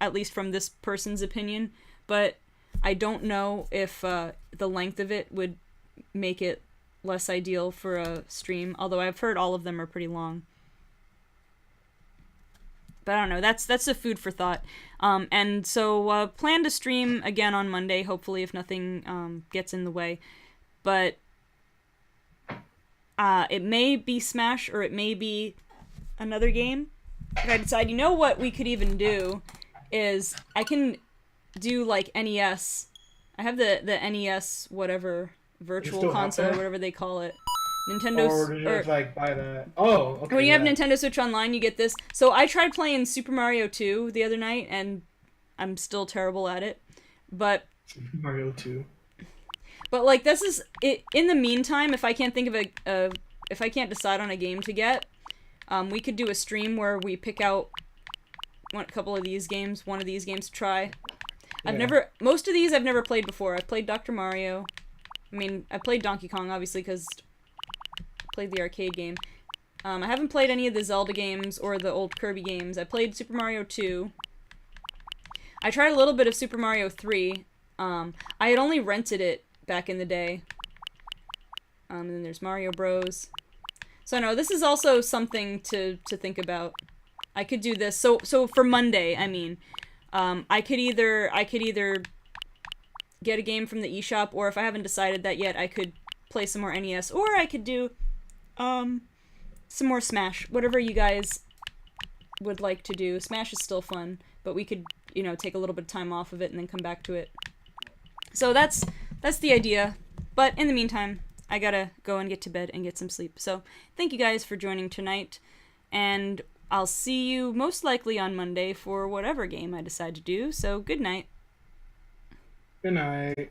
at least from this person's opinion, but I don't know if the length of it would make it less ideal for a stream, although I've heard all of them are pretty long. But I don't know, that's the food for thought. And so plan to stream again on Monday, hopefully, if nothing gets in the way. But it may be Smash or it may be another game. If I decide, what we could even do is I can do like NES. I have the NES whatever virtual console or whatever they call it. Nintendo. Or did you just like buy that? Oh, okay. When you have Nintendo Switch Online, you get this. So I tried playing Super Mario 2 the other night, and I'm still terrible at it. But Super Mario 2. But like this is it. In the meantime, if I can't think of if I can't decide on a game to get, we could do a stream where we pick out one of these games to try. Yeah. Most of these I've never played before. I've played Dr. Mario. I mean, I played Donkey Kong obviously because I played the arcade game. I haven't played any of the Zelda games or the old Kirby games. I played Super Mario 2. I tried a little bit of Super Mario 3. I had only rented it back in the day. And then there's Mario Bros. So no, this is also something to think about. I could do this. So for Monday, I mean, I could either get a game from the eShop, or if I haven't decided that yet, I could play some more NES, or I could do some more Smash. Whatever you guys would like to do. Smash is still fun, but we could, take a little bit of time off of it and then come back to it. So that's the idea. But in the meantime, I gotta go and get to bed and get some sleep. So thank you guys for joining tonight, and I'll see you most likely on Monday for whatever game I decide to do. So good night. Good night.